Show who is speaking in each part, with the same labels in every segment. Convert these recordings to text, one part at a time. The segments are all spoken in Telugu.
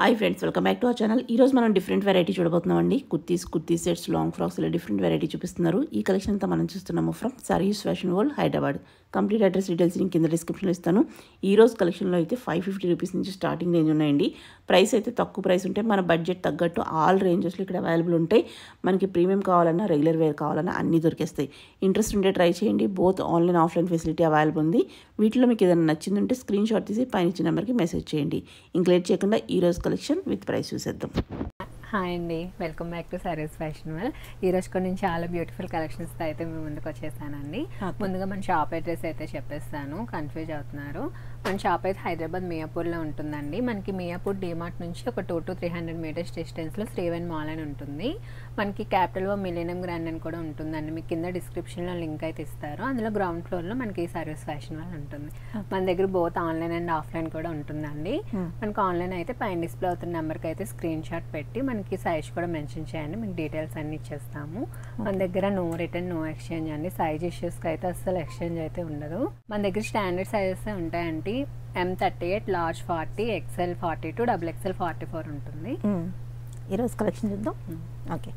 Speaker 1: Hi friends, welcome back to our channel. ఈరోజు మనం డిఫరెంట్ వెరైటీ చూడబోతున్నామండి. కుర్తీ సెట్స్, లాంగ్ ఫ్రాక్స్ ఇలా డిఫరెంట్ వెరైటీ చూపిస్తున్నారు. ఈ కలెక్షన్ అంతా మనం చూస్తున్నాము from sarees fashion world Hyderabad. Complete address details నేను కింద డిస్క్రిప్షన్లో ఇస్తాను. ఈ రోజు కలెక్షన్లో అయితే 550 రూపీస్ నుంచి స్టార్టింగ్ రేంజ్ ఉన్నాయండి. ప్రైస్ అయితే తక్కువ ప్రైస్ ఉంటాయి. మన బడ్జెట్ తగ్గట్టు ఆల్ రేంజెస్లో ఇక్కడ అవైలబుల్ ఉంటాయి. మనకి ప్రీమియం కావాలన్నా రెగ్యులర్ వేర్ కావాలన్నా అన్నీ దొరికేస్తాయి. ఇంట్రెస్ట్ ఉంటే ట్రై చేయండి. Both online offline facility available ఉంది. వీటిలో మీకు ఏదైనా నచ్చింది ఉంటే స్క్రీన్ షాట్ తీసి పైన ఇచ్చిన నెంబర్కి మెసేజ్ చేయండి. ఇంక లేట్ చేయకుండా ఈ రోజు కలెక్షన్ విత్ ప్రైస్ చూసేద్దాం.
Speaker 2: హాయ్ అండి, welcome back to saris fashion world. ఈరోజు కొన్ని చాలా బ్యూటిఫుల్ కలెక్షన్స్తో అయితే మేము ముందుకు వచ్చేసానండి. ముందుగా మన షాప్ అడ్రస్ అయితే చెప్పేస్తాను, కన్ఫ్యూజ్ అవుతున్నారు. మన షాప్ అయితే హైదరాబాద్ మియాపూర్లో ఉంటుందండి. మనకి మియాపూర్ డీమార్ట్ నుంచి ఒక 200 to 300 మీటర్స్ డిస్టెన్స్లో శ్రీవెన్ మాల్ అని ఉంటుంది. మనకి క్యాపిటల్ మిలీనియం గ్రాండ్ అని కూడా ఉంటుందండి. మీకు కింద డిస్క్రిప్షన్లో లింక్ అయితే ఇస్తారు. అందులో గ్రౌండ్ ఫ్లోర్లో మనకి సారీస్ ఫ్యాషన్ వరల్డ్ ఉంటుంది. మన దగ్గర బోత్ ఆన్లైన్ అండ్ ఆఫ్లైన్ కూడా ఉంటుందండి. మనకి ఆన్లైన్ అయితే పైన డిస్ప్లే అవుతున్న నెంబర్కి అయితే స్క్రీన్ షాట్ పెట్టి మనకి సైజ్ కూడా మెన్షన్ చేయండి, మీకు డీటెయిల్స్ అన్ని ఇచ్చేస్తాము. మన దగ్గర నో రిటర్న్ నో ఎక్స్చేంజ్ అండి. సైజ్ ఇష్యూస్కి అయితే అస్సలు ఎక్స్చేంజ్ అయితే ఉండదు. మన దగ్గర స్టాండర్డ్ సైజెస్ ఉంటాయండి. M38, లార్జ్ 40, XL 42, XXL 44 ఉంటుంది.
Speaker 1: ఈరోజు కలెక్షన్ చూద్దాం. ఓకే,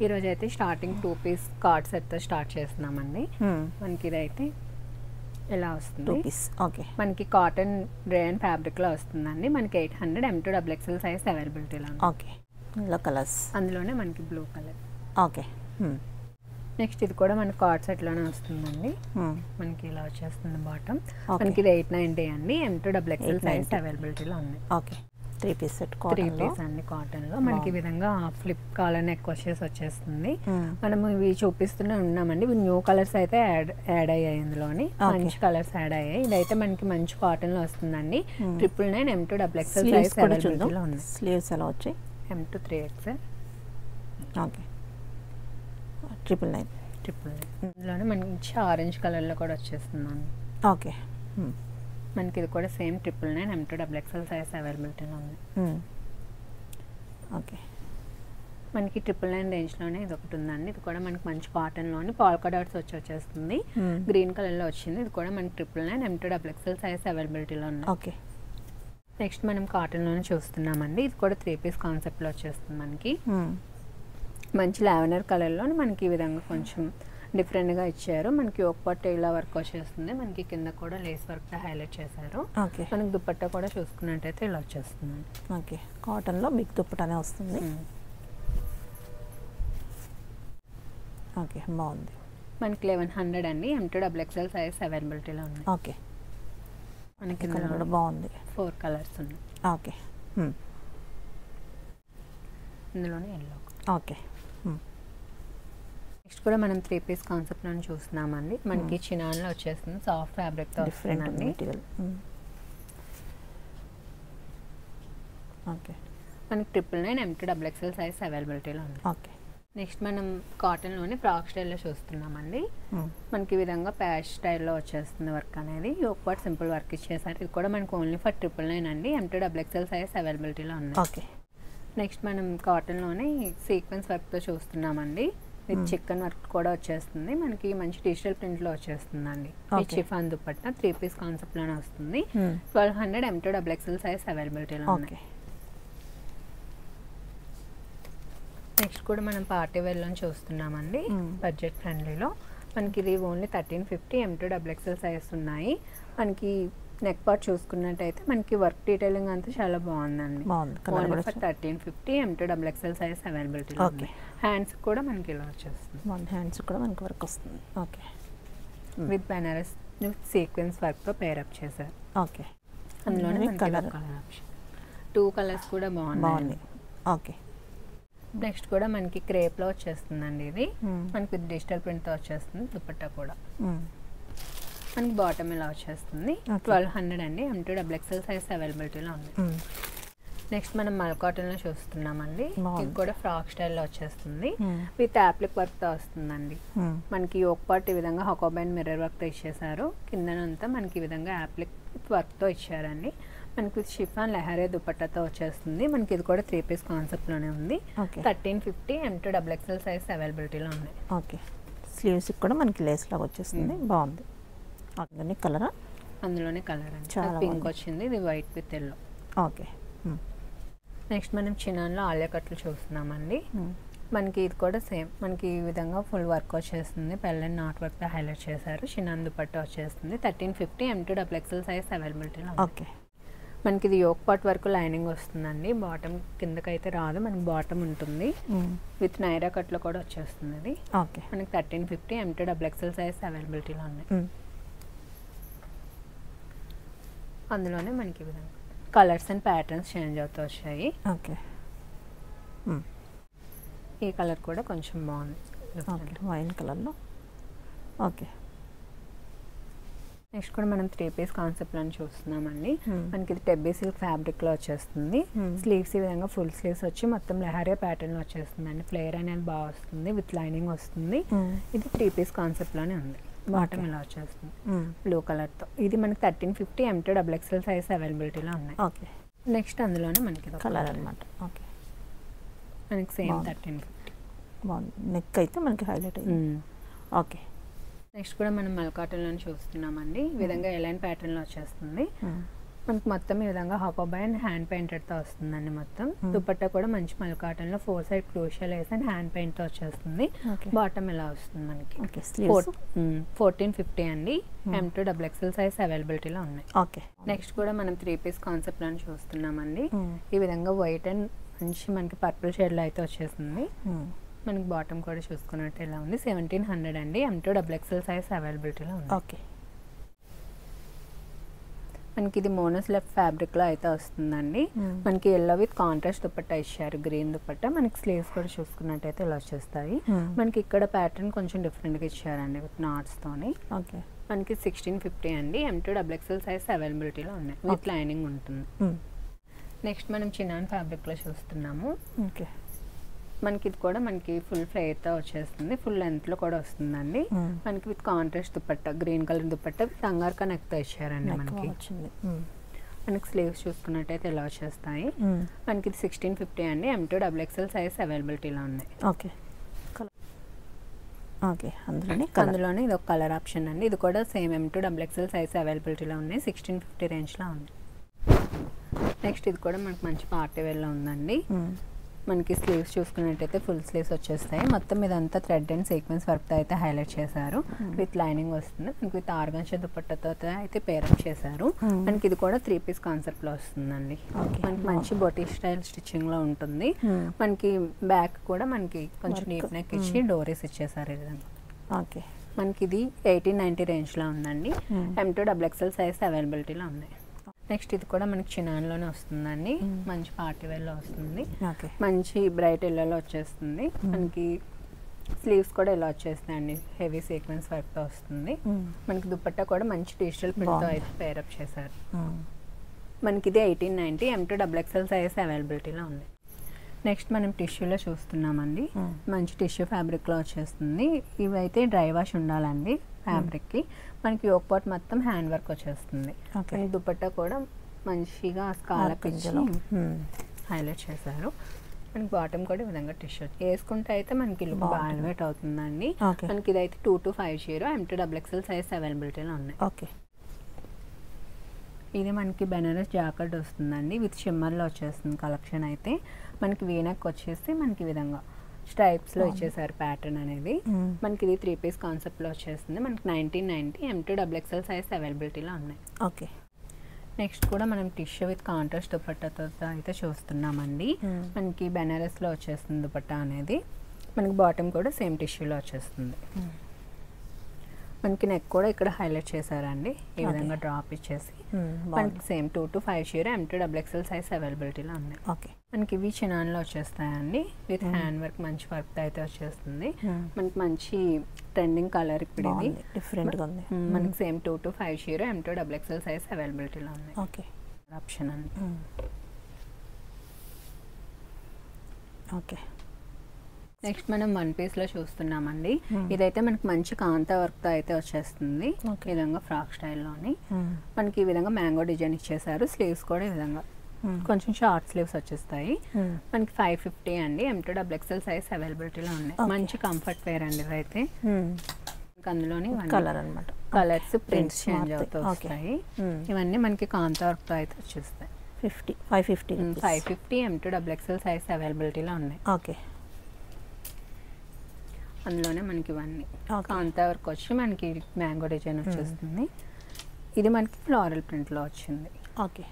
Speaker 2: ఈరోజు అయితే స్టార్టింగ్ 2 పీస్ కార్డ్ సెట్తో స్టార్ట్ చేస్తున్నామండి. మనకి ఇదైతే ఎలా వస్తుంది,
Speaker 1: ఓకే,
Speaker 2: మనకి కాటన్ రేయన్ ఫ్యాబ్రిక్లో వస్తుందండి. మనకి 800 M2 XXL సైజ్ అవైలబిలిటీలో ఉంది.
Speaker 1: ఓకే, ఇందులో కలర్స్
Speaker 2: అందులోనే మనకి బ్లూ కలర్.
Speaker 1: ఓకే,
Speaker 2: నెక్స్ట్ ఇది కూడా మనకి కార్డ్ సెట్లోనే వస్తుందండి. మనకి ఇలా వచ్చేస్తుంది బాటమ్. మనకి ఇది 890 అండి. M2 XXL సైజ్ అవైలబిలిటీలో ఉంది.
Speaker 1: ఓకే, 3 పీస్ సెట్,
Speaker 2: 3 పీస్ అండి కాటన్లో. మనకి ఈ విధంగా ఫ్లిప్ కాలర్ నెక్ వచ్చేస్తుంది. మనం ఇవి చూపిస్తూనే ఉన్నామండి. ఇవి న్యూ కలర్స్ అయితే యాడ్ అయ్యాయి. ఇందులోని మంచి కలర్స్ యాడ్ అయ్యాయి. ఇదైతే మనకి మంచి కాటన్లో వస్తుందండి. 999 M2 XXL సైజ్ అవైలబిలిటీలో ఉంది.
Speaker 1: స్లీవ్స్ ఎలా వచ్చాయి?
Speaker 2: M2 3XL.
Speaker 1: ఓకే, 999.
Speaker 2: ఇందులోనే మంచి ఆరెంజ్ కలర్లో కూడా వచ్చేస్తుందండి.
Speaker 1: ఓకే,
Speaker 2: మనకి ఇది కూడా సేమ్ 999 M2 XXL సైజ్ అవైలబిలిటీలో ఉంది.
Speaker 1: ఓకే,
Speaker 2: మనకి 999 రేంజ్లోనే ఇది ఒకటి ఉందండి. ఇది కూడా మనకి మంచి కాటన్లోని పాల్కా డాట్స్ వచ్చేస్తుంది. గ్రీన్ కలర్లో వచ్చింది. ఇది కూడా మనకి 999 M2 XXL సైజ్ అవైలబిలిటీలో ఉంది.
Speaker 1: ఓకే,
Speaker 2: నెక్స్ట్ మనం కాటన్లోనే చూస్తున్నామండి. ఇది కూడా 3 పీస్ కాన్సెప్ట్లో వచ్చేస్తుంది. మనకి మంచి లావెండర్ కలర్లో మనకి ఈ విధంగా కొంచెం డిఫరెంట్గా ఇచ్చారు. మనకి ఒక పట్టు ఇలా వర్క్ వచ్చేస్తుంది. మనకి కింద కూడా లేస్ వర్క్తో హైలైట్ చేశారు.
Speaker 1: ఓకే,
Speaker 2: మనకి దుపట్టా కూడా చూసుకున్నట్టయితే ఇలా వచ్చేస్తుంది.
Speaker 1: ఓకే, కాటన్లో బిగ్ దుపట్టానే వస్తుంది. ఓకే, బాగుంది.
Speaker 2: మనకి 1100 అండి. M2 XXL సైజ్ అవైలబిలిటీలో ఉంది.
Speaker 1: ఓకే,
Speaker 2: మనకి
Speaker 1: కూడా బాగుంది.
Speaker 2: 4 కలర్స్ ఉన్నాయి.
Speaker 1: ఓకే,
Speaker 2: ఇందులోనే ఎల్లో.
Speaker 1: ఓకే,
Speaker 2: నెక్స్ట్ కూడా మనం 3 పీస్ కాన్సెప్ట్ నుంచి చూస్తున్నామండి. మనకి చినాన్లో వచ్చేస్తుంది. సాఫ్ట్ ఫ్యాబ్రిక్తో వస్తుందండి.
Speaker 1: ఓకే,
Speaker 2: మనకి 999 M2 XXL సైజ్ అవైలబిలిటీలో ఉంది.
Speaker 1: ఓకే,
Speaker 2: నెక్స్ట్ మనం కాటన్లోనే ఫ్రాక్ స్టైల్లో చూస్తున్నామండి. మనకి ఈ విధంగా ప్యాచ్ స్టైల్లో వచ్చేస్తుంది వర్క్ అనేది. ఒక పార్ట్ సింపుల్ వర్క్ ఇచ్చేసారు. ఇది కూడా మనకి ఓన్లీ ఫర్ 999 అండి. M2 XXL సైజ్ అవైలబిలిటీలో ఉంది.
Speaker 1: ఓకే,
Speaker 2: నెక్స్ట్ మనం కాటన్లోనే సీక్వెన్స్ వర్క్తో చూస్తున్నామండి. ఇది చికెన్ వర్క్ కూడా వచ్చేస్తుంది. మనకి మంచి డిజిటల్ ప్రింట్లో వచ్చేస్తుందండి. ఈ చిఫాన్ దుపట్టా 3 పీస్ కాన్సెప్ట్లోనే వస్తుంది. 1200 M2 XXL సైజ్ అవైలబిలిటీలో ఉంది. నెక్స్ట్ కూడా మనం పార్టీ వేర్లో చూస్తున్నామండి. బడ్జెట్ ఫ్రెండ్లీలో మనకి ఇది ఓన్లీ 1350 M2 XXL సైజ్ ఉన్నాయి. మనకి నెక్ పార్ట్ చూసుకున్నట్టయితే మనకి వర్క్ డీటెయిలింగ్ అంతా చాలా బాగుందండి. Only for 1350 M2 XXL size availability. Okay, hands కూడా మనకి ఇలా వచ్చేస్తుంది.
Speaker 1: హ్యాండ్స్ కూడా మనకి వర్క్ వస్తుంది. ఓకే,
Speaker 2: విత్ బెనారస్ సీక్వెన్స్ వర్క్తో పేరప్ చేశారు.
Speaker 1: ఓకే,
Speaker 2: అందులోనే కలర్ ఆప్షన్ 2 కలర్స్ కూడా బాగున్నాయి.
Speaker 1: ఓకే,
Speaker 2: నెక్స్ట్ కూడా మనకి క్రేప్లో వచ్చేస్తుందండి. ఇది మనకి డిజిటల్ ప్రింట్తో వచ్చేస్తుంది. దుపట్టా కూడా మనకి బాటమ్ ఇలా వచ్చేస్తుంది. 1200 అండి. M2 XXL సైజ్ అవైలబిలిటీలో ఉంది. నెక్స్ట్ మనం మల్ కాటన్లో చూస్తున్నామండి. ఇది కూడా ఫ్రాక్ స్టైల్లో వచ్చేస్తుంది. విత్ యాప్లిక్ వర్క్తో వస్తుందండి. మనకి ఒక పార్ట్ ఈ విధంగా హకోబైన్ మిర్రర్ వర్క్తో ఇచ్చేసారు. కిందనంతా మనకి ఈ విధంగా యాప్లిక్ వర్క్తో ఇచ్చారండి. మనకి షిఫాన్ లెహరే దుపట్టాతో వచ్చేస్తుంది. మనకి ఇది కూడా 3 పీస్ కాన్సెప్ట్లోనే ఉంది. 1350 M2 XXL సైజ్ అవైలబిలిటీలో ఉంది.
Speaker 1: ఓకే, స్లీవ్స్ కూడా మనకి లేస్ లాగా వచ్చేస్తుంది. బాగుంది. అందులోనే కలర్
Speaker 2: అండి. చాలా పింక్ వచ్చింది. ఇది white with yellow.
Speaker 1: Okay,
Speaker 2: next మనం చినాన్లో ఆలియా కట్లు చూస్తున్నామండి. మనకి ఇది కూడా సేమ్, మనకి ఈ విధంగా ఫుల్ వర్క్ వచ్చేస్తుంది. పెళ్ళని నాట్ వర్క్తో హైలైట్ చేశారు. చినాన్ దుపట్టా వచ్చేస్తుంది. 1350 M2 XXL సైజ్ అవైలబిలిటీలో.
Speaker 1: ఓకే.
Speaker 2: మనకి ఇది యోక్ పార్ట్ వరకు లైనింగ్ వస్తుందండి. బాటమ్ కిందకైతే రాదు, మనకి బాటమ్ ఉంటుంది. విత్ నైరా కట్లో కూడా వచ్చేస్తుంది అది.
Speaker 1: ఓకే.
Speaker 2: మనకి 1350 M2 XXL సైజ్ అవైలబిలిటీలో ఉన్నాయి. అందులోనే మనకి ఈ విధంగా కలర్స్ అండ్ ప్యాటర్న్స్ చేంజ్ అవుతూ వచ్చాయి.
Speaker 1: ఓకే.
Speaker 2: ఈ కలర్ కూడా కొంచెం బాగుంది,
Speaker 1: వైన్ కలర్లో. ఓకే.
Speaker 2: నెక్స్ట్ కూడా మనం 3 పీస్ కాన్సెప్ట్ అని చూస్తున్నామండి. మనకి ఇది టెబ్బీ సిల్క్ ఫ్యాబ్రిక్ లో వచ్చేస్తుంది. స్లీవ్స్ ఈ విధంగా ఫుల్ స్లీవ్స్ వచ్చి మొత్తం లెహరియా ప్యాటర్న్ లో వచ్చేస్తుంది అండి. ఫ్లేయర్ అనేది బాగా వస్తుంది, విత్ లైనింగ్ వస్తుంది. ఇది 3 పీస్ కాన్సెప్ట్ లోనే ఉంది. బాటమ్ ఇలా వచ్చేస్తుంది బ్లూ కలర్ తో. ఇది మనకి 1350 M2 XXL సైజ్ అవైలబిలిటీలో ఉన్నాయి.
Speaker 1: ఓకే.
Speaker 2: నెక్స్ట్ అందులోనే మనకి
Speaker 1: కలర్ అనమాట. ఓకే.
Speaker 2: మనకి సేమ్ 1350
Speaker 1: బాగుంది. నెక్ అయితే మనకి హైలైట్ అయింది. ఓకే.
Speaker 2: నెక్స్ట్ కూడా మనం మల్ కాటన్లో చూస్తున్నామండి. ఈ విధంగా ఎలైన్ ప్యాటర్న్లో వచ్చేస్తుంది. మనకి మొత్తం ఈ విధంగా హాకోబై అండ్ హ్యాండ్ పెయింటెడ్తో వస్తుందండి. మొత్తం దుపట్టా కూడా మంచి మల్ కాటన్లో 4 సైడ్ క్రూషియల్ వేసి అండ్ హ్యాండ్ పెయింట్తో వచ్చేస్తుంది. బాటమ్ ఇలా వస్తుంది మనకి. 1450 అండి. M2 XXL సైజ్ అవైలబిలిటీలో ఉన్నాయి.
Speaker 1: ఓకే.
Speaker 2: నెక్స్ట్ కూడా మనం 3 పీస్ కాన్సెప్ట్ అని చూస్తున్నామండి. ఈ విధంగా వైట్ అండ్ మంచి మనకి పర్పుల్ షేడ్లో అయితే వచ్చేస్తుంది. మనకి బాటమ్ కూడా చూసుకున్నట్టు ఇలా ఉంది. 1700 అండి. M2 XXL సైజ్ అవైలబిలిటీలో ఉంది.
Speaker 1: ఓకే.
Speaker 2: మనకి ఇది మోనోస్లెప్ ఫ్యాబ్రిక్ లో అయితే వస్తుందండి. మనకి ఎల్లో విత్ కాంట్రాస్ట్ దుపట్టా ఇచ్చారు, గ్రీన్ దుపట్టా. మనకి స్లీవ్స్ కూడా చూసుకున్నట్టయితే ఇలా వచ్చేస్తాయి. మనకి ఇక్కడ ప్యాటర్న్ కొంచెం డిఫరెంట్ గా ఇచ్చారండి విత్ నాట్స్ తోని.
Speaker 1: ఓకే.
Speaker 2: మనకి 1650 అండి. M2 XXL సైజ్ అవైలబిలిటీలో ఉన్నాయి, విత్ లైనింగ్ ఉంటుంది. నెక్స్ట్ మనం చినాన్ ఫ్యాబ్రిక్ లో చూస్తున్నాము.
Speaker 1: ఓకే.
Speaker 2: మనకి ఇది కూడా మనకి ఫుల్ ఫ్లేర్తో వచ్చేస్తుంది. ఫుల్ లెంత్లో కూడా వస్తుందండి. మనకి with contrast dupatta, green colour dupatta with angarkha నెక్తో ఇచ్చారండి. మనకి స్లీవ్స్ చూసుకున్నట్టయితే ఇలా వచ్చేస్తాయి. మనకి ఇది 1650 అండి. M2 XXL సైజ్ అవైలబిలిటీలో ఉన్నాయి.
Speaker 1: ఓకే. ఓకే.
Speaker 2: అందులోనే ఇది ఒక కలర్ ఆప్షన్ అండి. ఇది కూడా సేమ్ M2 XXL సైజ్ అవైలబిలిటీలో ఉన్నాయి. 1650 రేంజ్లో ఉంది. నెక్స్ట్ ఇది కూడా మనకి మంచి పార్టీ వేర్లో ఉందండి. మనకి స్లీవ్స్ చూసుకున్నట్టయితే ఫుల్ స్లీవ్స్ వచ్చేస్తాయి. మొత్తం ఇదంతా థ్రెడ్ అండ్ సీక్వెన్స్ వర్క్తో అయితే హైలైట్ చేశారు. విత్ లైనింగ్ వస్తుంది. మనకి విత్ ఆర్గాన్షా దుపట్టాతో అయితే పేరప్ చేశారు. మనకి ఇది కూడా 3 పీస్ కాన్సెప్ట్ లో వస్తుందండి. మనకి మంచి బొటీ స్టైల్ స్టిచ్చింగ్ లో ఉంటుంది. మనకి బ్యాక్ కూడా మనకి కొంచెం డీప్ నెక్ ఇచ్చి డోరీస్ ఇచ్చేసారు ఈ విధంగా.
Speaker 1: ఓకే.
Speaker 2: మనకి ఇది 1890 రేంజ్ లో ఉందండి. M2 XXL సైజ్ అవైలబిలిటీలో ఉన్నాయి. నెక్స్ట్ ఇది కూడా మనకి చినాన్లోనే వస్తుందండి. మంచి పార్టీ వేర్లో వస్తుంది. మంచి బ్రైట్ ఎల్లోలో వచ్చేస్తుంది. మనకి స్లీవ్స్ కూడా ఇలా వచ్చేస్తాయండి. హెవీ సీక్వెన్స్ వర్క్తో వస్తుంది. మనకి దుపట్టా కూడా మంచి డిజిటల్ ప్రింట్తో అయితే పేరప్ చేశారు. మనకి ఇది 1890. M2 XXL సైజ్ అవైలబిలిటీలో ఉంది. నెక్స్ట్ మనం టిష్యూలో చూస్తున్నామండి. మంచి టిష్యూ ఫ్యాబ్రిక్లో వచ్చేస్తుంది. ఇవైతే డ్రై వాష్ ఉండాలండి ఫ్యాబ్రిక్కి. మనకి యోక్ పార్ట్ మొత్తం హ్యాండ్ వర్క్ వచ్చేస్తుంది. దుపట్టా కూడా మంచిగా స్కాలప్ ఇచ్చి హైలైట్ చేశారు. మనకి బాటమ్ కూడా ఈ విధంగా టిష్యూ వేసుకుంటే అయితే మనకి లుక్ బాగా ఎలివేట్ అవుతుందండి. మనకి ఇదైతే 2250 M2 XXL సైజ్ అవైలబిలిటీలో ఉన్నాయి.
Speaker 1: ఓకే.
Speaker 2: ఇది మనకి బెనారస్ జాకెట్ వస్తుందండి. విత్ షిమ్మర్లో వచ్చేస్తుంది కలెక్షన్ అయితే. మనకి వీనెక్ వచ్చేసి మనకి ఈ విధంగా స్ట్రైప్స్లో ఇచ్చేసారు ప్యాటర్న్ అనేది. మనకి ఇది 3 పీస్ కాన్సెప్ట్లో వచ్చేస్తుంది. మనకి 1990 M2 XXL సైజ్ అవైలబిలిటీలో ఉన్నాయి.
Speaker 1: ఓకే.
Speaker 2: నెక్స్ట్ కూడా మనం టిష్యూ విత్ కాంట్రాస్ట్ దుపట్టాతో అయితే చూస్తున్నామండి. మనకి బెనారస్లో వచ్చేస్తుంది దుపట్టా అనేది. మనకి బాటమ్ కూడా సేమ్ టిష్యూలో వచ్చేస్తుంది. మనకి నెక్ కూడా ఇక్కడ హైలైట్ చేశారండి ఈ విధంగా డ్రాప్ ఇచ్చేసి. మనకి సేమ్ 2250 M2 XXL సైజ్ అవైలబిలిటీలో ఉన్నాయి.
Speaker 1: ఓకే.
Speaker 2: మనకి ఇవి చినాన్లో వచ్చేస్తాయండి. విత్ హ్యాండ్ వర్క్ మంచి వర్క్ అయితే వచ్చేస్తుంది. మనకి మంచి ట్రెండింగ్ కలర్ ఇప్పుడు ఇది
Speaker 1: డిఫరెంట్గా ఉంది.
Speaker 2: మనకి సేమ్ 2250 M2 XXL సైజ్ అవైలబిలిటీలో ఉన్నాయి.
Speaker 1: ఓకే.
Speaker 2: ఆప్షన్ అండి.
Speaker 1: ఓకే.
Speaker 2: నెక్స్ట్ మనం 1 పీస్లో చూస్తున్నామండి. ఇదైతే మనకి మంచి కాంతా వర్క్తో అయితే వచ్చేస్తుంది. ఈ విధంగా ఫ్రాక్ స్టైల్లోని మనకి ఈ విధంగా మ్యాంగో డిజైన్ ఇచ్చేసారు. స్లీవ్స్ కూడా ఈ విధంగా కొంచెం షార్ట్ స్లీవ్స్ వచ్చేస్తాయి. మనకి 550 అండి. M2 XXL సైజ్ అవైలబిలిటీలో ఉన్నాయి. మంచి కంఫర్ట్ వేర్ అండి ఇవైతే. అందులోని
Speaker 1: కలర్ అనమాట.
Speaker 2: కలర్స్ ప్రింట్స్ చేంజ్ అవుతూ వస్తాయి. ఇవన్నీ మనకి కాంతా వర్క్తో అయితే వచ్చేస్తాయి.
Speaker 1: 550
Speaker 2: 550 M2XXL సైజ్ అవైలబిలిటీలో ఉన్నాయి.
Speaker 1: ఓకే.
Speaker 2: అందులోనే మనకి ఇవన్నీ కాంతా వర్క్ వచ్చి మనకి మ్యాంగో డిజైన్ వచ్చేస్తుంది. ఇది మనకి ఫ్లోరల్ ప్రింట్లో వచ్చింది.
Speaker 1: ఓకే.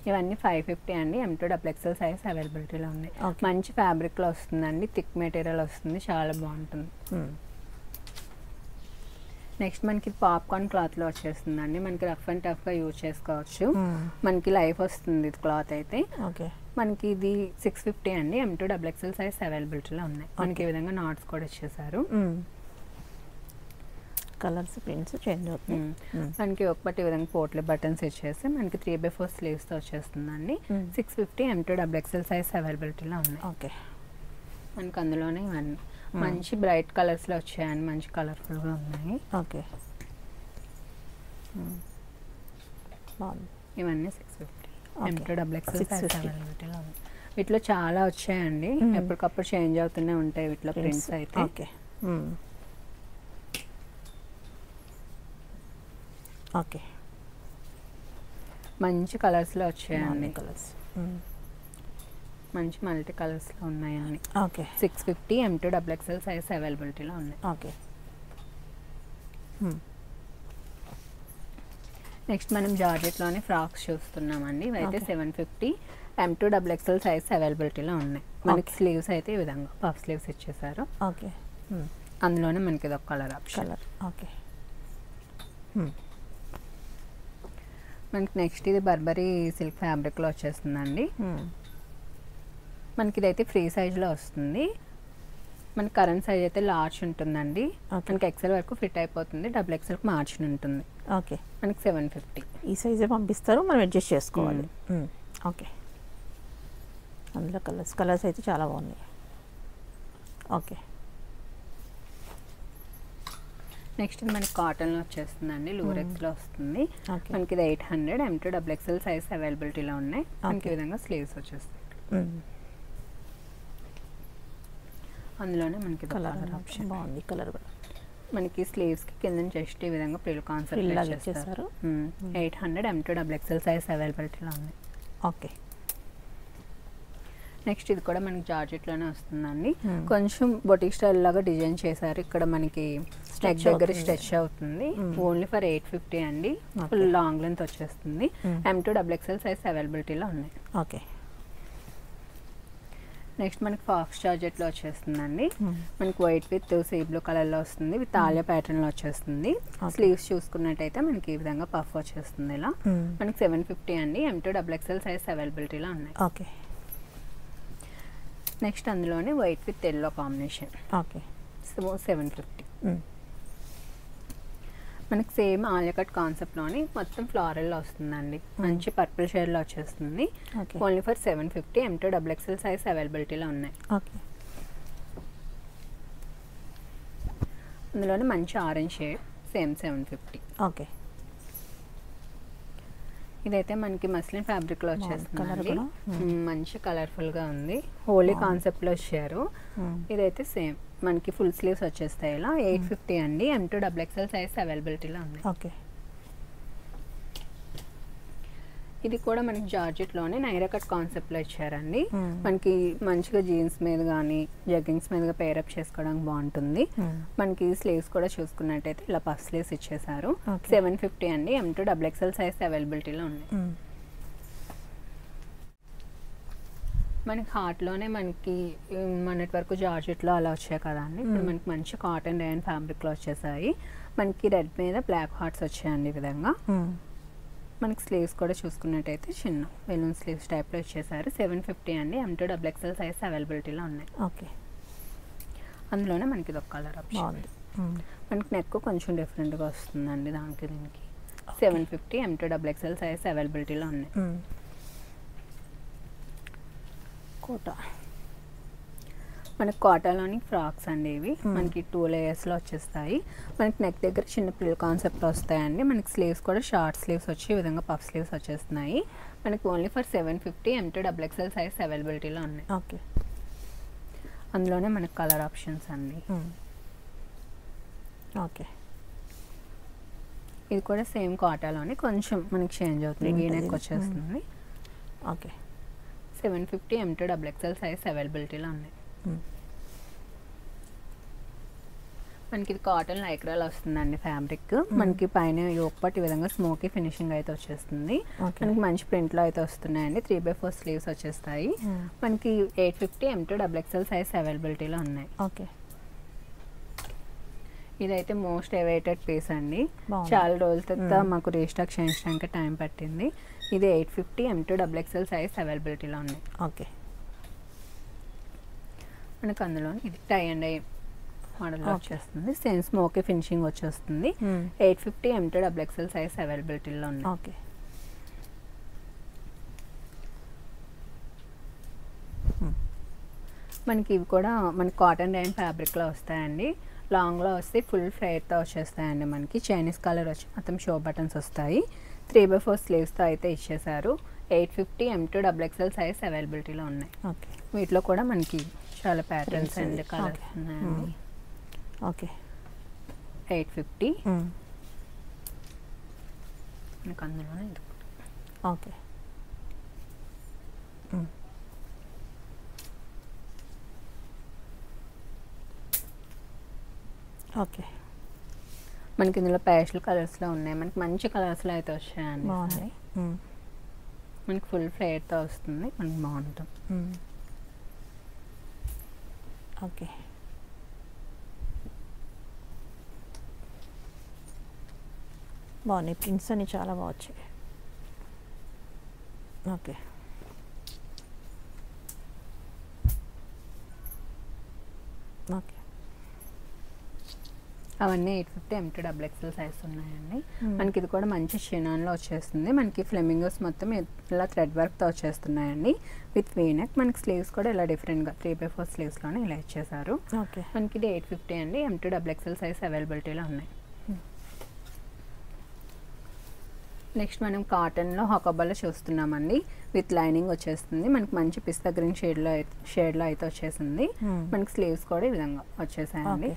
Speaker 2: ఇవన్నీ 550 అండి. M2XXL సైజ్ అవైలబిలిటీలో ఉన్నాయి. మంచి ఫ్యాబ్రిక్లో వస్తుందండి, థిక్ మెటీరియల్ వస్తుంది, చాలా బాగుంటుంది. నెక్స్ట్ మనకి పాప్కార్న్ క్లాత్లో వచ్చేస్తుందండి. మనకి రఫ్ అండ్ టఫ్గా యూజ్ చేసుకోవచ్చు. మనకి లైఫ్ వస్తుంది ఇది క్లాత్ అయితే.
Speaker 1: ఓకే.
Speaker 2: మనకి ఇది 650 అండి. M2XXL సైజ్ అవైలబిలిటీలో ఉన్నాయి. మనకి ఈ విధంగా నాట్స్ కూడా ఇచ్చేసారు.
Speaker 1: కలర్స్ ప్రింట్స్ చేంజ్ అవుతుంది.
Speaker 2: మనకి ఒకటి ఈ విధంగా పోట్లీ బటన్స్ ఇచ్చేసి మనకి 3/4 స్లీవ్స్తో వచ్చేస్తుందండి. 650 M2XXL సైజ్ అవైలబిలిటీలో ఉన్నాయి.
Speaker 1: ఓకే.
Speaker 2: మనకి అందులోనే ఇవన్నీ మంచి బ్రైట్ కలర్స్లో వచ్చాయండి, మంచి కలర్ఫుల్గా ఉన్నాయి.
Speaker 1: ఓకే.
Speaker 2: ఇవన్నీ 650 M2XXL సైజ్ అవైలబిలిటీలో ఉన్నాయి. వీటిలో చాలా వచ్చాయండి, ఎప్పటికప్పుడు చేంజ్ అవుతూనే ఉంటాయి వీటిలో ప్రింట్స్ అయితే.
Speaker 1: ఓకే. ఓకే.
Speaker 2: మంచి కలర్స్లో వచ్చాయండి,
Speaker 1: కలర్స్
Speaker 2: మంచి మల్టీ కలర్స్లో ఉన్నాయండి.
Speaker 1: ఓకే.
Speaker 2: 650 M2XXL సైజ్ అవైలబిలిటీలో ఉన్నాయి.
Speaker 1: ఓకే.
Speaker 2: నెక్స్ట్ మనం జార్జెట్లోనే ఫ్రాక్స్ చూస్తున్నామండి. ఇవైతే 750 M2XXL సైజ్ అవైలబిలిటీలో ఉన్నాయి. మనకి స్లీవ్స్ అయితే ఈ విధంగా పఫ్ స్లీవ్స్ ఇచ్చేసారు.
Speaker 1: ఓకే.
Speaker 2: అందులోనే మనకి ఇది ఒక కలర్ ఆప్షన్.
Speaker 1: ఓకే.
Speaker 2: మనకి నెక్స్ట్ ఇది బర్బరీ సిల్క్ ఫ్యాబ్రిక్లో వచ్చేస్తుందండి. మనకి ఇదైతే ఫ్రీ సైజ్లో వస్తుంది. మనకి కరెంట్ సైజ్ అయితే లార్జ్ ఉంటుందండి. మనకి ఎక్సెల్ వరకు ఫిట్ అయిపోతుంది, XXLకి మార్జిన్ ఉంటుంది.
Speaker 1: ఓకే.
Speaker 2: మనకి 750
Speaker 1: ఈ సైజే పంపిస్తారు, మనం అడ్జస్ట్ చేసుకోవాలి. ఓకే. అందులో కలర్స్ అయితే చాలా బాగున్నాయి. ఓకే.
Speaker 2: నెక్స్ట్ ఇది మనకి కాటన్లో వచ్చేస్తుందండి, లూరెక్స్లో వస్తుంది. మనకి ఇది 800 M2XXL సైజ్ అవైలబిలిటీలో ఉన్నాయి. మనకి ఈ విధంగా స్లీవ్స్ వచ్చేస్తాయి. అందులోనే మనకి
Speaker 1: కలర్ ఆప్షన్ బాగుంది. కలర్ కూడా
Speaker 2: మనకి స్లీవ్స్కి కింద జస్ట్ ఈ విధంగా ప్రిల్ కాన్సెప్ట్ చేస్తారు. 800 M2XXL సైజ్ అవైలబిలిటీలో ఉంది.
Speaker 1: ఓకే.
Speaker 2: నెక్స్ట్ ఇది కూడా మనకి జార్జెట్లోనే వస్తుందండి. కొంచెం బొటిక్ స్టైల్ లాగా డిజైన్ చేశారు. ఇక్కడ మనకి నెక్ దగ్గర స్ట్రెచ్ అవుతుంది. ఓన్లీ ఫర్ 850 అండి. ఫుల్ లాంగ్ లెంత్ వచ్చేస్తుంది. M2XXL సైజ్ అవైలబిలిటీలో ఉన్నాయి.
Speaker 1: ఓకే.
Speaker 2: నెక్స్ట్ మనకి ఫాక్స్ జార్జెట్లో వచ్చేస్తుందండి. మనకి వైట్ విత్ సీ బ్లూ కలర్లో వస్తుంది, విత్ ఆలియా ప్యాటర్న్లో వచ్చేస్తుంది. స్లీవ్స్ చూసుకున్నట్టయితే మనకి ఈ విధంగా పఫ్ వచ్చేస్తుంది. ఇలా మనకి 750 అండి. M2XXL సైజ్ అవైలబిలిటీలో ఉన్నాయి.
Speaker 1: ఓకే.
Speaker 2: నెక్స్ట్ అందులోనే white with yellow combination.
Speaker 1: Okay.
Speaker 2: 750. మనకి సేమ్ ఆలియా కట్ కాన్సెప్ట్లోని మొత్తం ఫ్లోరల్లో వస్తుందండి. మంచి పర్పుల్ షేడ్లో వచ్చేస్తుంది. ఓన్లీ ఫర్ 750 M2XXL సైజ్ అవైలబిలిటీలో ఉన్నాయి.
Speaker 1: ఓకే.
Speaker 2: అందులోనే మంచి ఆరెంజ్ షేడ్, సేమ్ 750.
Speaker 1: ఓకే.
Speaker 2: ఇదైతే మనకి మస్లిన్ ఫ్యాబ్రిక్లో వచ్చేస్తుంది. మంచి కలర్ఫుల్గా ఉంది. హోలీ కాన్సెప్ట్లో వచ్చారు. ఇదైతే సేమ్ మనకి ఫుల్ స్లీవ్స్ వచ్చేస్తాయి. ఇలా 850 అండి. M2XXL సైజ్ అవైలబిలిటీలో ఉన్నాయి.
Speaker 1: ఓకే.
Speaker 2: ఇది కూడా మనకి జార్జెట్లోనే నైరా కట్ కాన్సెప్ట్లో ఇచ్చారండి. మనకి మంచిగా జీన్స్ మీద కానీ జగ్గింగ్స్ మీదగా పేరప్ చేసుకోవడానికి బాగుంటుంది. మనకి స్లీవ్స్ కూడా చూసుకున్నట్టయితే ఇలా పఫ్ స్లీవ్స్ ఇచ్చేసారు. 750 అండి. M2XXL సైజ్ అవైలబిలిటీలో ఉన్నాయి. మనకి హార్ట్లోనే మనకి మొన్నటి వరకు జార్జెట్లో అలా వచ్చాయి కదా అండి. ఇప్పుడు మనకి మంచి కాటన్ రేయన్ ఫ్యాబ్రిక్లో వచ్చేసాయి. మనకి రెడ్ మీద బ్లాక్ హార్ట్స్ వచ్చాయండి ఈ విధంగా. మనకి స్లీవ్స్ కూడా చూసుకున్నట్టయితే చిన్న బెలూన్ స్లీవ్స్ టైప్లో ఇచ్చేసారు. 750 అండి. M2XXL సైజ్ అవైలబిలిటీలో ఉన్నాయి.
Speaker 1: ఓకే.
Speaker 2: అందులోనే మనకి ఇది ఒక కలర్ ఆప్షన్. మనకి నెక్ కొంచెం డిఫరెంట్గా వస్తుందండి దానికి దీనికి. 750 M2XXL సైజ్ అవైలబిలిటీలో ఉన్నాయి.
Speaker 1: కోటా.
Speaker 2: మనకి కోటాలోని ఫ్రాక్స్ అండి ఇవి. మనకి 2 లేయర్స్లో వచ్చేస్తాయి. మనకి నెక్ దగ్గర చిన్న ప్రిల్ కాన్సెప్ట్ వస్తాయండి. మనకి స్లీవ్స్ కూడా షార్ట్ స్లీవ్స్ వచ్చి ఈ విధంగా పఫ్ స్లీవ్స్ వచ్చేస్తున్నాయి. మనకి ఓన్లీ ఫర్ 750 M2XXL సైజ్ అవైలబిలిటీలో ఉన్నాయి.
Speaker 1: ఓకే.
Speaker 2: అందులోనే మనకి కలర్ ఆప్షన్స్ అండి.
Speaker 1: ఓకే.
Speaker 2: ఇది కూడా సేమ్ కోటాలోని కొంచెం మనకి చేంజ్ అవుతుంది. ఈ నెక్ వచ్చేస్తుంది.
Speaker 1: ఓకే.
Speaker 2: 750 M2 XXL సైజ్ అవైలబిలిటీలో ఉన్నాయి. మనకి ఇది కాటన్ లైక్రాలో వస్తుందండి ఫ్యాబ్రిక్. మనకి పైన యోగపాటు ఈ విధంగా స్మోకీ ఫినిషింగ్ అయితే వచ్చేస్తుంది. మనకి మంచి ప్రింట్లో అయితే వస్తున్నాయండి. 3/4 స్లీవ్స్ వచ్చేస్తాయి. మనకి 850 M2 XXL సైజ్ అవైలబిలిటీలో ఉన్నాయి.
Speaker 1: ఓకే.
Speaker 2: ఇదైతే మోస్ట్ అవైటెడ్ పీస్ అండి. చాలా రోజుల తర్వాత మాకు రీస్టాక్ చేయించడానికి టైం పట్టింది. ఇది 850 M2 XXL సైజ్ అవైలబిలిటీలో ఉన్నాయి.
Speaker 1: ఓకే.
Speaker 2: మనకు అందులో ఇది టై అండ్ డై మోడల్ వచ్చేస్తుంది. సేమ్ స్మోకీ ఫినిషింగ్ వచ్చేస్తుంది. 850 M2 XXL సైజ్ అవైలబిలిటీలో ఉన్నాయి.
Speaker 1: ఓకే.
Speaker 2: మనకి ఇవి కూడా మనకి కాటన్ రైన్ ఫ్యాబ్రిక్లో వస్తాయండి. లాంగ్లో వస్తే ఫుల్ ఫ్లైట్తో వచ్చేస్తాయండి. మనకి చైనీస్ కలర్ వచ్చి మొత్తం షో బటన్స్ వస్తాయి. 3/4 స్లీవ్స్తో అయితే ఇచ్చేసారు. 850 M2 XXL సైజ్ అవైలబిలిటీలో ఉన్నాయి.
Speaker 1: ఓకే.
Speaker 2: వీటిలో కూడా మనకి చాలా ప్యాటర్న్స్ అండ్ కలర్స్ ఉన్నాయండి.
Speaker 1: ఓకే.
Speaker 2: 850 మనకు అందులోనే ఇది.
Speaker 1: ఓకే. ఓకే.
Speaker 2: మనకి ఇందులో పేస్టల్ కలర్స్లో ఉన్నాయి. మనకి మంచి కలర్స్లో అయితే వచ్చాయండి.
Speaker 1: బాగున్నాయి.
Speaker 2: మనకి ఫుల్ ఫ్లేర్తో వస్తుంది. మనకి బాగుంటుంది.
Speaker 1: ఓకే. బాగున్నాయి ప్రింట్స్ అన్ని చాలా బాగా వచ్చాయి. ఓకే. ఓకే.
Speaker 2: అవన్నీ 850 M2 XXL సైజ్ ఉన్నాయండి. మనకి ఇది కూడా మంచి షినాన్లో వచ్చేస్తుంది. మనకి ఫ్లెమింగోస్ మొత్తం ఇలా థ్రెడ్ వర్క్తో వచ్చేస్తున్నాయండి. With V neck. మనకి స్లీవ్స్ కూడా ఇలా డిఫరెంట్గా 3/4 స్లీవ్స్లోనే ఇలా ఇచ్చేసారు.
Speaker 1: ఓకే.
Speaker 2: మనకి ఇది 850 అండి. M2 XXL సైజ్ అవైలబిలిటీలో ఉన్నాయి. నెక్స్ట్ మనం కాటన్లో హకాబాలో చూస్తున్నామండి. విత్ లైనింగ్ వచ్చేస్తుంది. మనకి మంచి పిస్తా గ్రీన్ షేడ్లో అయితే వచ్చేసింది. మనకి స్లీవ్స్ కూడా ఈ విధంగా వచ్చేసాయండి.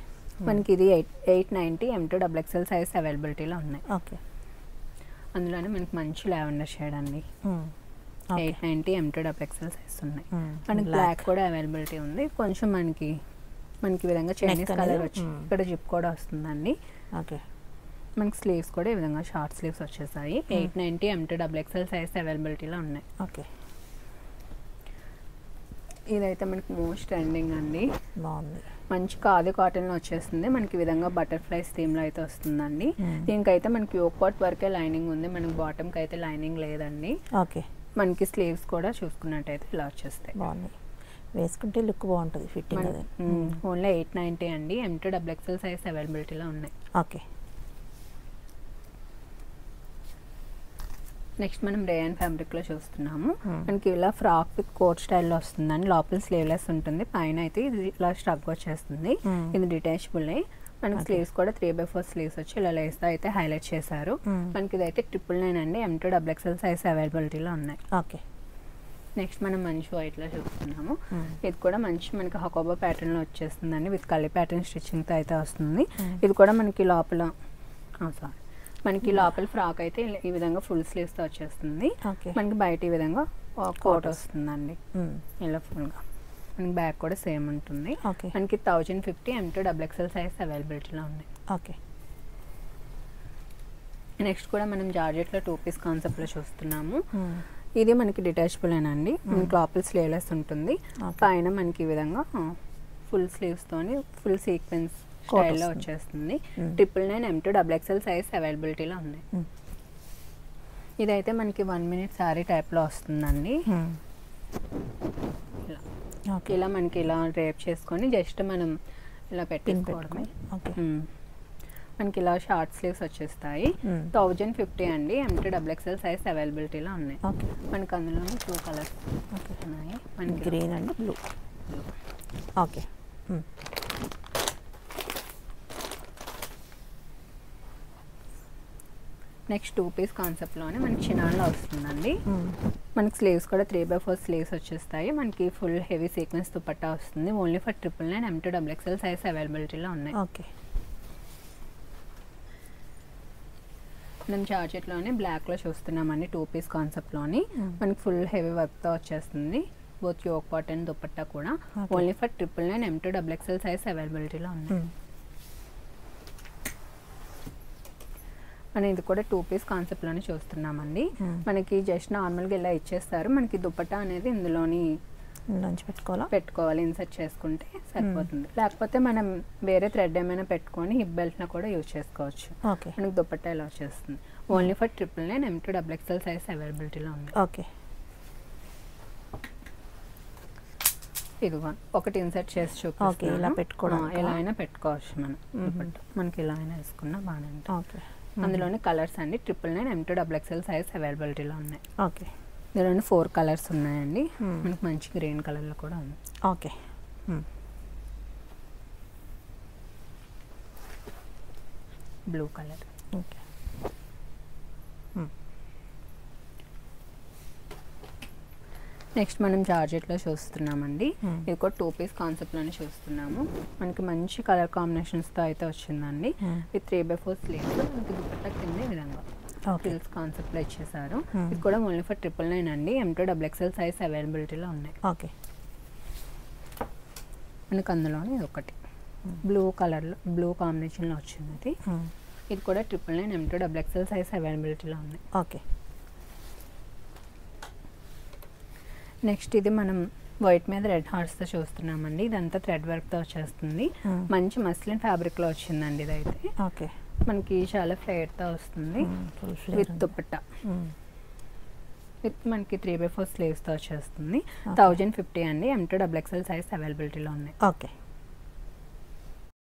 Speaker 2: మనకి ఇది 890 M2 XXL సైజ్ అవైలబిలిటీలో ఉన్నాయి.
Speaker 1: ఓకే.
Speaker 2: అందులోనే మనకి మంచి లావెండర్ షేడ్ అండి. 890 M2 XXL సైజ్ ఉన్నాయి. మనకి బ్లాక్ కూడా అవైలబిలిటీ ఉంది. కొంచెం మనకి ఈ విధంగా చైనీస్ కలర్ వచ్చి ఇక్కడ జిప్ కూడా వస్తుందండి.
Speaker 1: ఓకే.
Speaker 2: మనకి స్లీవ్స్ కూడా ఈ విధంగా షార్ట్ స్లీవ్స్ వచ్చేసాయి. 890 M2 XXL సైజ్ అవైలబిలిటీలో ఉన్నాయి.
Speaker 1: ఓకే.
Speaker 2: ఇదైతే మనకి మోస్ట్ ట్రెండింగ్ అండి.
Speaker 1: బాగుంది.
Speaker 2: మంచి ఖాదీ కాటన్లో వచ్చేస్తుంది. మనకి ఈ విధంగా బటర్ఫ్లైస్ థీమ్లో అయితే వస్తుందండి. దీనికైతే మనకి యోక్ పార్ట్ వరకే లైనింగ్ ఉంది. మనకి బాటమ్కి అయితే లైనింగ్ లేదండి.
Speaker 1: ఓకే.
Speaker 2: మనకి స్లీవ్స్ కూడా చూసుకున్నట్టయితే ఇలా వచ్చేస్తాయి.
Speaker 1: బాగుంది. వేసుకుంటే లుక్ బాగుంటుంది. ఫిట్టింగ్ అదే.
Speaker 2: ఓన్లీ 890 అండి. M2 XXL సైజ్ అవైలబిలిటీలో ఉన్నాయి.
Speaker 1: ఓకే.
Speaker 2: నెక్స్ట్ మనం రేయన్ ఫ్యాబ్రిక్లో చూస్తున్నాము. మనకి ఇలా ఫ్రాక్ విత్ కోట్ స్టైల్లో వస్తుందండి. లోపల స్లీవ్లెస్ ఉంటుంది. పైన అయితే ఇది ఇలా స్ట్రగ్ వచ్చేస్తుంది. ఇది డిటాచబుల్. మనకి స్లీవ్స్ కూడా 3/4 స్లీవ్స్ వచ్చి ఇలా లేస్తో అయితే హైలైట్ చేశారు. మనకి ఇదైతే 999 అండి. M2 XXL సైజ్ అవైలబిలిటీలో ఉన్నాయి.
Speaker 1: ఓకే.
Speaker 2: నెక్స్ట్ మనం మంచి వైట్లో చూస్తున్నాము. ఇది కూడా మంచి మనకి హకోబా ప్యాటర్న్లో వచ్చేస్తుందండి. విత్ కలి ప్యాటర్న్ స్టిచ్చింగ్తో అయితే వస్తుంది. ఇది కూడా మనకి లోపల మనకి లోపల ఫ్రాక్ అయితే ఈ విధంగా ఫుల్ స్లీవ్స్తో వచ్చేస్తుంది. మనకి బయట ఈ విధంగా కోట్ వస్తుందండి. ఇలా ఫుల్గా. మనకి బ్యాక్ కూడా సేమ్ ఉంటుంది. మనకి 1050 M2 XXL సైజ్ అవైలబిలిటీలో ఉన్నాయి.
Speaker 1: ఓకే.
Speaker 2: నెక్స్ట్ కూడా మనం జార్జెట్లో 2 పీస్ కాన్సెప్ట్లో చూస్తున్నాము. ఇది మనకి డిటాచబుల్ అండి. మనకి లోపల స్లీవ్లెస్ ఉంటుంది. పైన మనకి ఈ విధంగా ఫుల్ స్లీవ్స్తోని ఫుల్ సీక్వెన్స్ స్టైల్లో వచ్చేస్తుంది. 999 M2 XXL సైజ్ అవైలబిలిటీలో ఉన్నాయి. ఇదైతే మనకి 1 minute శారీ టైప్లో వస్తుందండి. ఇలా మనకి ఇలా డ్రేప్ చేసుకొని జస్ట్ మనం ఇలా పెట్టేసుకోవడమే. మనకి ఇలా షార్ట్ స్లీవ్స్ వచ్చేస్తాయి. 1050 అండి. M2 XXL సైజ్ అవైలబిలిటీలో ఉన్నాయి. మనకి అందులో 2 కలర్స్ ఉన్నాయి. మనకి
Speaker 1: green and blue. Okay.
Speaker 2: Next 2 piece కాన్సెప్ట్లోనే మనకి చినాన్లో వస్తుందండి. మనకి స్లీవ్స్ కూడా 3/4 స్లీవ్స్ వచ్చేస్తాయి. మనకి ఫుల్ హెవీ సీక్వెన్స్ దుపట్టా వస్తుంది. Only for 999 M2 XXL size అవైలబిలిటీలో ఉన్నాయి.
Speaker 1: ఓకే.
Speaker 2: మనం జార్జెట్లోనే బ్లాక్లో చూస్తున్నామండి 2 పీస్ కాన్సెప్ట్లోని మనకి ఫుల్ హెవీ వర్క్తో వచ్చేస్తుంది both yoke part and dupatta కూడా only for 999 M2 XXL size అవైలబిలిటీలో ఉంది. మనం ఇది కూడా 2 పీస్ కాన్సెప్ట్లోనే చూస్తున్నామండి. మనకి జస్ట్ నార్మల్గా ఇలా ఇచ్చేస్తారు. మనకి దుపట్టా అనేది ఇందులోని పెట్టుకోవాలి, ఇన్సర్ట్ చేసుకుంటే సరిపోతుంది. లేకపోతే మనం వేరే థ్రెడ్ ఏమైనా పెట్టుకొని హిప్ బెల్ట్ని కూడా యూజ్ చేసుకోవచ్చు. మనకి దుపట్టా ఇలా వచ్చేస్తుంది. Only for 999 M2 XXL size అవైలబిలిటీలో ఉంది.
Speaker 1: ఓకే,
Speaker 2: ఇదిగో ఒకటి ఇన్సర్ట్ చేసి చూపిస్తాను.
Speaker 1: ఇలా పెట్టుకోవడం
Speaker 2: ఎలా అయినా పెట్టుకోవచ్చు మనం దుపట్టా. మనకి ఎలా అయినా వేసుకున్నా బాగానే ఉంటుంది. అందులోని కలర్స్ అండి 999 M2 XXL సైజ్ అవైలబిలిటీలో ఉన్నాయి.
Speaker 1: ఓకే,
Speaker 2: ఇందులోని 4 కలర్స్ ఉన్నాయండి. మనకి మంచి గ్రీన్ కలర్లో కూడా ఉంది.
Speaker 1: Okay,
Speaker 2: blue colour.
Speaker 1: Okay,
Speaker 2: next మనం జార్జెట్లో చూస్తున్నామండి. ఇది కూడా 2 పీస్ కాన్సెప్ట్లోనే చూస్తున్నాము. మనకి మంచి కలర్ కాంబినేషన్స్తో అయితే వచ్చిందండి. With 3/4 sleeves. మనకి దుపట్టా కింద ఈ విధంగా ఫ్రిల్స్ కాన్సెప్ట్లో ఇచ్చేసారు. ఇది కూడా ఓన్లీ ఫర్ 999 అండి. M2 XXL సైజ్ అవైలబిలిటీలో ఉన్నాయి.
Speaker 1: ఓకే,
Speaker 2: మనకి అందులోనే ఇది ఒకటి బ్లూ కలర్లో బ్లూ కాంబినేషన్లో వచ్చింది. ఇది కూడా 999 M2 XXL సైజ్ అవైలబిలిటీలో ఉన్నాయి.
Speaker 1: ఓకే,
Speaker 2: నెక్స్ట్ ఇది మనం వైట్ మీద రెడ్ హార్ట్స్తో చూస్తున్నామండి. ఇదంతా థ్రెడ్ వర్క్తో వచ్చేస్తుంది. మంచి మస్లిన్ ఫ్యాబ్రిక్లో వచ్చిందండి ఇదైతే.
Speaker 1: ఓకే,
Speaker 2: మనకి చాలా ఫ్లేర్తో వస్తుంది విత్ దుపట్టా. విత్ మనకి 3/4 స్లీవ్స్తో వచ్చేస్తుంది. 1050 అండి. M2 XXL సైజ్ అవైలబిలిటీలో ఉన్నాయి.
Speaker 1: ఓకే.